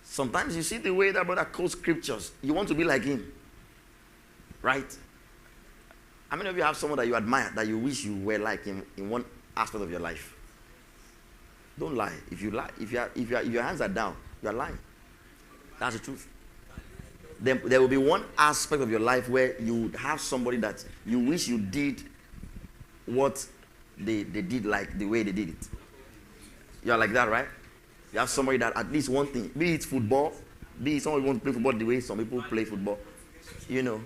Sometimes you see the way that brother quotes scriptures. You want to be like him. Right? How many of you have someone that you admire, that you wish you were like him in one aspect of your life? Don't lie. If you lie, if your hands are down, you are lying. That's the truth. Then there will be one aspect of your life where you would have somebody that you wish you did what they did, like the way they did it. You are like that, right? You have somebody that at least one thing, be it football, be it somebody who wants to play football the way some people play football. You know,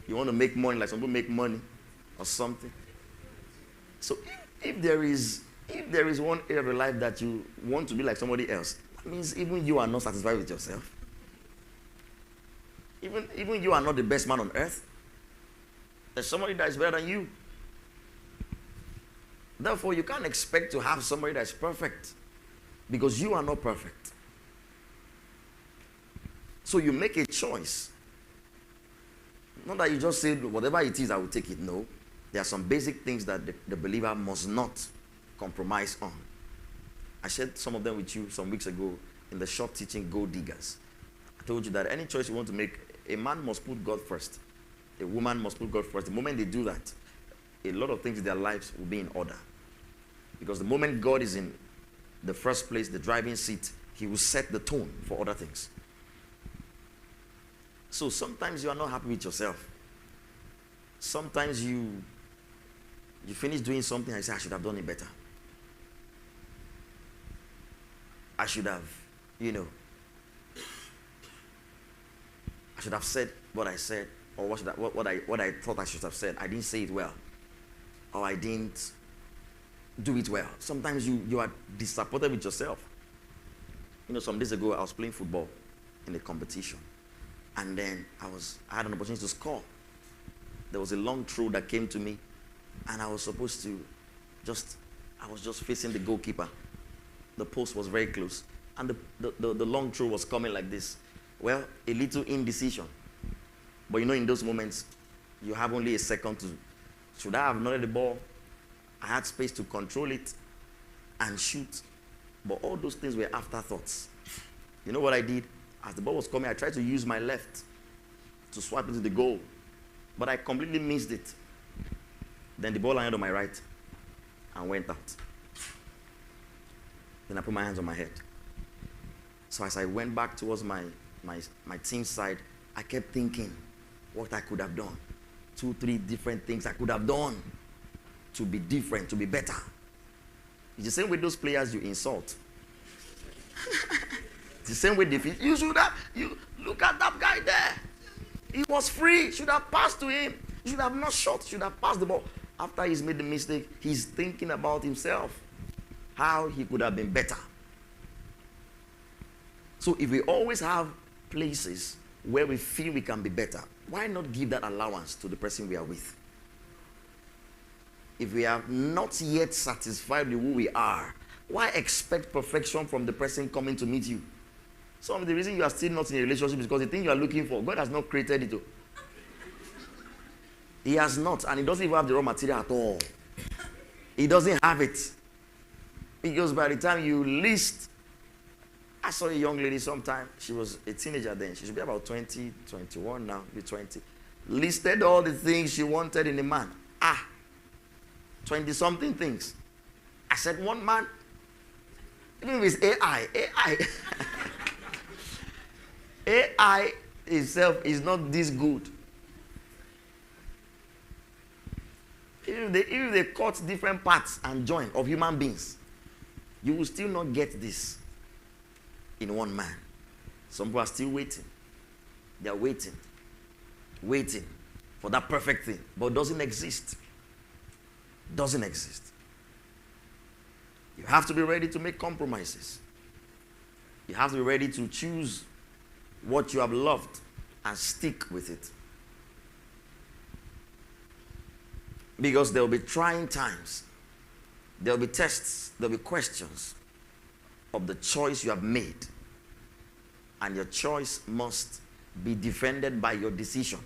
you want to make money like some people make money or something. So if there is one area of your life that you want to be like somebody else, that means even you are not satisfied with yourself. Even you are not the best man on earth. There's somebody that is better than you. Therefore, you can't expect to have somebody that's perfect because you are not perfect. So you make a choice. Not that you just say, whatever it is, I will take it. No. There are some basic things that the believer must not compromise on. I shared some of them with you some weeks ago in the short teaching, Gold Diggers. I told you that any choice you want to make, a man must put God first. A woman must put God first. The moment they do that, a lot of things in their lives will be in order. Because the moment God is in the first place, the driving seat, he will set the tone for other things. So sometimes you are not happy with yourself. Sometimes you finish doing something and you say, I should have done it better. I should have, I should have said what I said, or what I thought I should have said. I didn't say it well, or I didn't do it well. Sometimes you are disappointed with yourself. Some days ago I was playing football in a competition, and then I had an opportunity to score. There was a long throw that came to me, and I was supposed to I was just facing the goalkeeper. The post was very close, and the long throw was coming like this. Well, a little indecision. But in those moments, you have only a second to, should I have nodded the ball? I had space to control it and shoot. But all those things were afterthoughts. You know what I did? As the ball was coming, I tried to use my left to swipe into the goal. But I completely missed it. Then the ball landed on my right and went out. Then I put my hands on my head. So as I went back towards my team side, I kept thinking what I could have done. 2, 3 different things I could have done to be different, to be better. It's the same with those players you insult. It's the same with defeat. You look at that guy there. He was free. Should have passed to him. Should have not shot. Should have passed the ball. After he's made the mistake, he's thinking about himself, how he could have been better. So if we always have places where we feel we can be better, why not give that allowance to the person we are with? If we are not yet satisfied with who we are, why expect perfection from the person coming to meet you? Some of the reason you are still not in a relationship is because the thing you are looking for, God has not created it. He has not, and he doesn't even have the raw material at all. He doesn't have it. Because by the time you list, I saw a young lady sometime, she was a teenager then, she should be about 20, 21 now, be 20. Listed all the things she wanted in a man. 20-something things. I said, one man, even with AI, AI itself is not this good. If they cut different parts and join of human beings, you will still not get this in one man. Some people are still waiting. They are waiting for that perfect thing, but it doesn't exist. Doesn't exist. You have to be ready to make compromises. You have to be ready to choose what you have loved and stick with it. Because there will be trying times. There will be tests. There will be questions of the choice you have made. And your choice must be defended by your decision.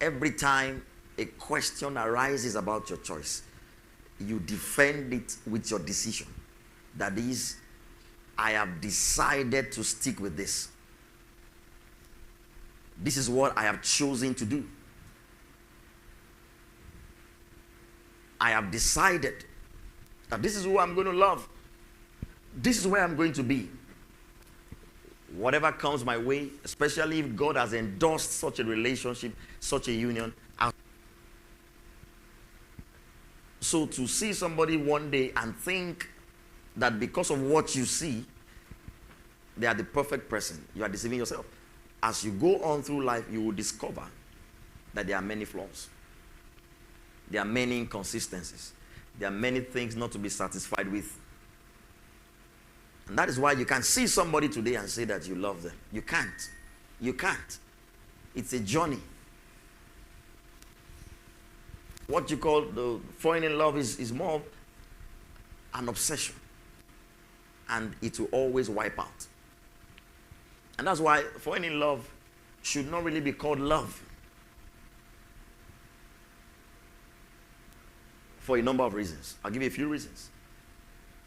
Every time a question arises about your choice, you defend it with your decision. That is, I have decided to stick with this. This is what I have chosen to do. I have decided that this is who I'm going to love. This is where I'm going to be. Whatever comes my way, especially if God has endorsed such a relationship, such a union. So to see somebody one day and think that because of what you see, they are the perfect person, you are deceiving yourself. As you go on through life, you will discover that there are many flaws. There are many inconsistencies. There are many things not to be satisfied with. And that is why you can see somebody today and say that you love them. You can't. You can't. It's a journey. What you call the falling in love is more of an obsession. And it will always wipe out. And that's why falling in love should not really be called love. For a number of reasons. I'll give you a few reasons.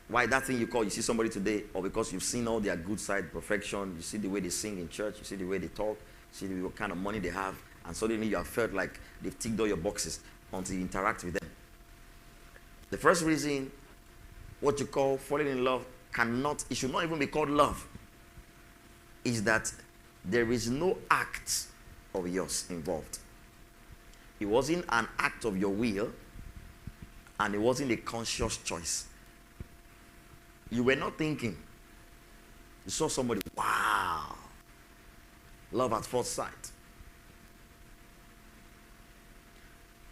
Why that thing you see somebody today, or because you've seen all their good side, perfection, you see the way they sing in church, you see the way they talk, you see what kind of money they have, and suddenly you have felt like they've ticked all your boxes until you interact with them. The first reason, what you call falling in love, it should not even be called love, is that there is no act of yours involved. It wasn't an act of your will, and it wasn't a conscious choice. You were not thinking. You saw somebody, wow. Love at first sight.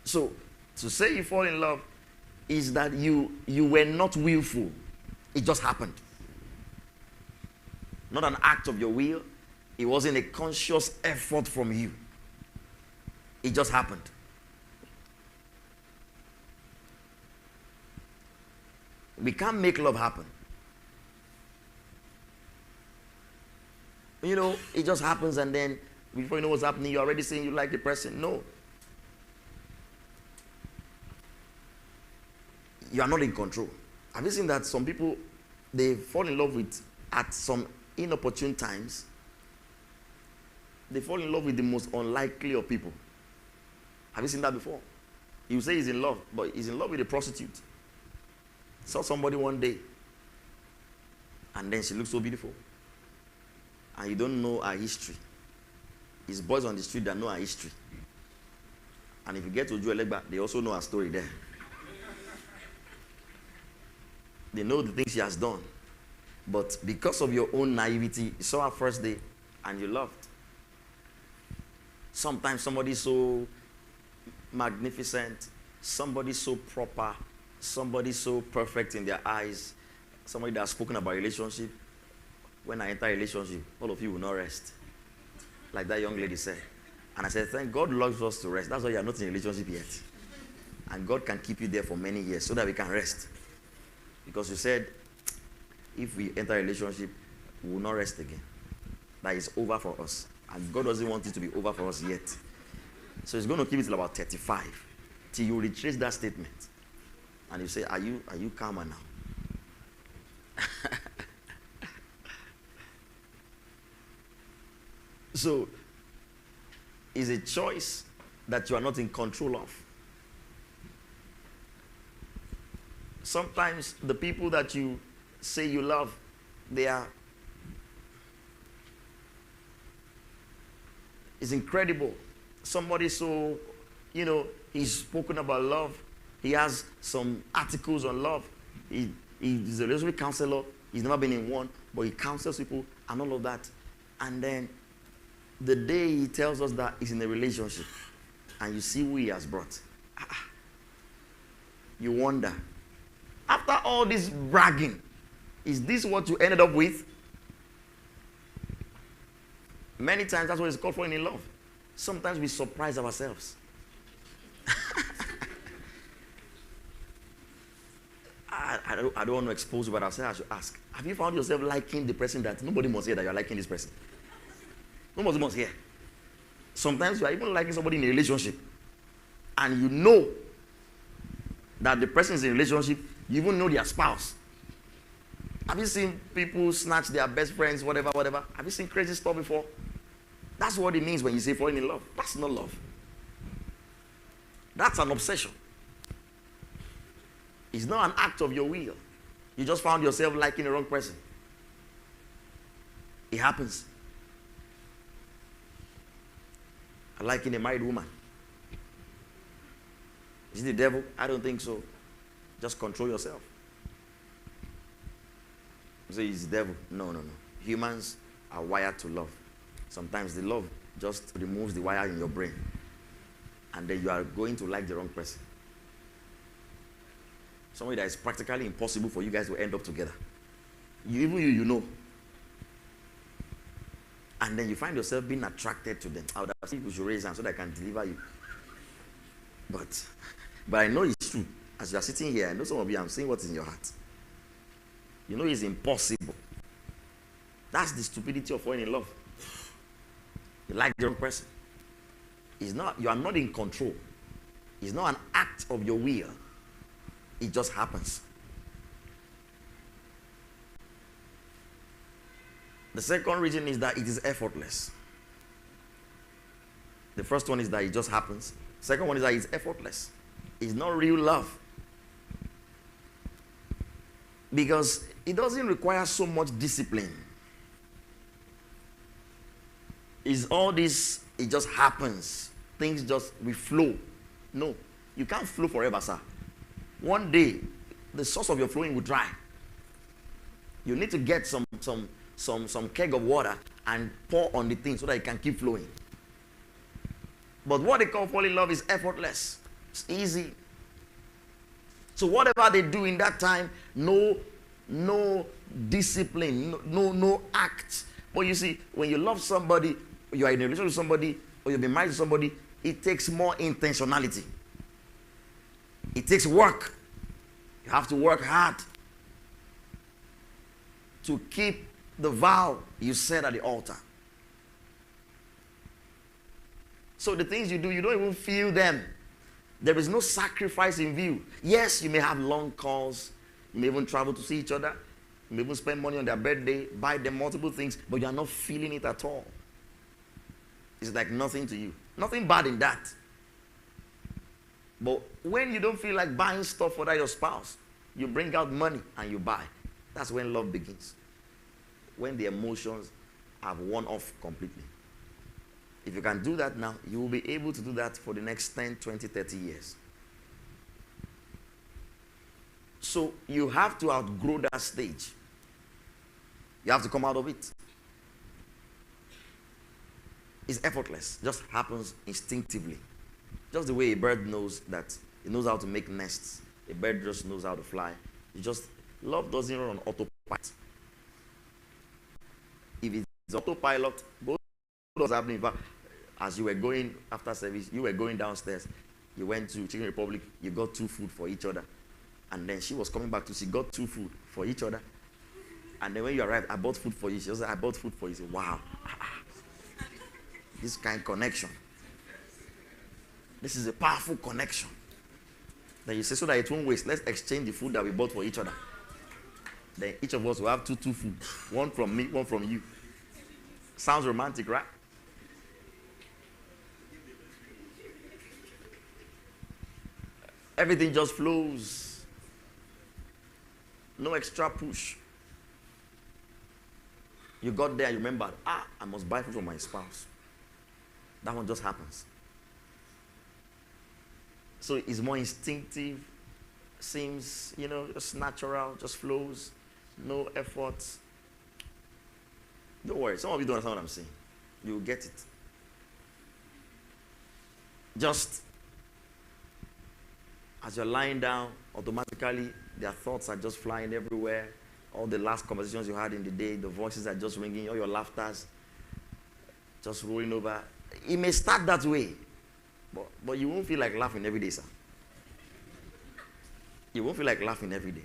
So, to say you fall in love is that you were not willful. It just happened. Not an act of your will. It wasn't a conscious effort from you. It just happened. We can't make love happen. You know, it just happens, and then before you know what's happening, you're already saying you like the person. No. You are not in control. Have you seen that some people, they fall in love with, at some inopportune times, they fall in love with the most unlikely of people. Have you seen that before? You say he's in love, but he's in love with a prostitute. Saw somebody one day, and then she looks so beautiful, and you don't know her history. It's boys on the street that know her history, and if you get to Olalere, they also know her story there. They know the things she has done, but because of your own naivety, you saw her first day, and you loved. Sometimes somebody so magnificent, somebody so proper, somebody so perfect in their eyes, somebody that has spoken about relationship. When I enter a relationship, all of you will not rest. Like that young lady said. And I said, thank God loves us to rest. That's why you are not in a relationship yet. And God can keep you there for many years so that we can rest. Because you said, if we enter a relationship, we will not rest again. That is over for us. And God doesn't want it to be over for us yet. So He's going to keep it till about 35. Till you retrace that statement. And you say, are you calmer now? So, it's a choice that you are not in control of. Sometimes the people that you say you love, it's incredible. Somebody so, he's spoken about love. He has some articles on love. He's a relationship counselor. He's never been in one, but he counsels people and all of that. And then the day he tells us that he's in a relationship, and you see who he has brought, you wonder, after all this bragging, is this what you ended up with? Many times that's what it's called falling in love. Sometimes we surprise ourselves. I don't want to expose you, but I should ask. Have you found yourself liking the person that nobody must hear that you're liking this person? Nobody must hear. Sometimes you are even liking somebody in a relationship, and you know that the person is in a relationship, you even know their spouse. Have you seen people snatch their best friends, whatever, whatever? Have you seen crazy stuff before? That's what it means when you say falling in love. That's not love. That's an obsession. It's not an act of your will. You just found yourself liking the wrong person. It happens. I liking a married woman. Is it the devil? I don't think so. Just control yourself. You say it's the devil. No, no, no. Humans are wired to love. Sometimes the love just removes the wire in your brain. And then you are going to like the wrong person. Somebody that is practically impossible for you guys to end up together. You know. And then you find yourself being attracted to them. I would have said you should raise hands so that I can deliver you. But I know it's true. As you are sitting here, I know some of you, I'm saying what's in your heart. You know it's impossible. That's the stupidity of falling in love. You like the wrong person. It's not, you are not in control. It's not an act of your will. It just happens. The second reason is that it is effortless. The first one is that it just happens. Second one is that it's effortless. It's not real love. Because it doesn't require so much discipline. It's all this, it just happens. Things just, we flow. No, you can't flow forever, sir. One day, the source of your flowing will dry. You need to get some keg of water and pour on the thing so that it can keep flowing. But what they call falling in love is effortless. It's easy. So whatever they do in that time, no discipline, no act. But you see, when you love somebody, you are in a relationship with somebody, or you've been married to somebody, it takes more intentionality. It takes work. You have to work hard to keep the vow you said at the altar. So the things you do, you don't even feel them. There is no sacrifice in view. Yes, you may have long calls. You may even travel to see each other. You may even spend money on their birthday, buy them multiple things, but you are not feeling it at all. It's like nothing to you. Nothing bad in that. But when you don't feel like buying stuff for that your spouse, you bring out money and you buy. That's when love begins. When the emotions have worn off completely. If you can do that now, you will be able to do that for the next 10, 20, 30 years. So you have to outgrow that stage. You have to come out of it. It's effortless. Just happens instinctively. Just the way a bird knows that it knows how to make nests. A bird just knows how to fly. Love doesn't run on autopilot. If it's autopilot, both was happening. In fact, as you were going after service, you were going downstairs. You went to Chicken Republic. You got 2 food for each other. And then she was coming back to, she got 2 food for each other. And then when you arrived, I bought food for you. She said, I bought food for you. She said, wow. This kind of connection. This is a powerful connection. Then you say, so that it won't waste, let's exchange the food that we bought for each other. Then each of us will have two food. One from me, one from you. Sounds romantic, right? Everything just flows. No extra push. You got there, you remembered, I must buy food for my spouse. That one just happens. So it's more instinctive, seems, just natural, just flows, no effort. Don't worry, some of you don't understand what I'm saying. You will get it. Just as you're lying down, automatically their thoughts are just flying everywhere. All the last conversations you had in the day, the voices are just ringing, all your laughters just rolling over. It may start that way, but you won't feel like laughing every day, sir. You won't feel like laughing every day.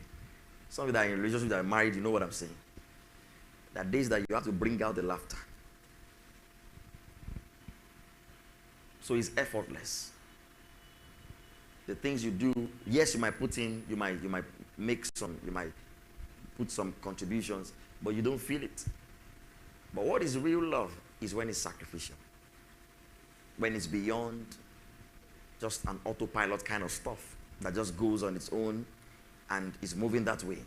Some of you that are in a relationship, that are married, you know what I'm saying. There are days that you have to bring out the laughter. So it's effortless. The things you do, yes, you might put in, you might make some, you might put some contributions, but you don't feel it. But what is real love is when it's sacrificial. When it's beyond just an autopilot kind of stuff that just goes on its own and is moving that way.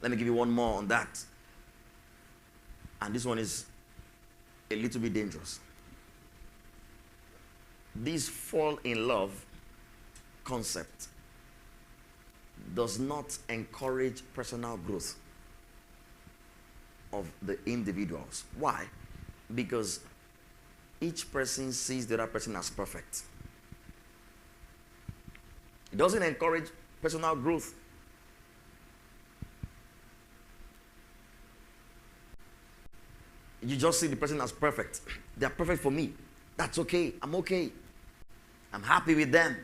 Let me give you one more on that. And this one is a little bit dangerous. This fall in love concept does not encourage personal growth of the individuals. Why? Because each person sees the other person as perfect. It doesn't encourage personal growth. You just see the person as perfect. They are perfect for me. That's okay. I'm okay. I'm happy with them.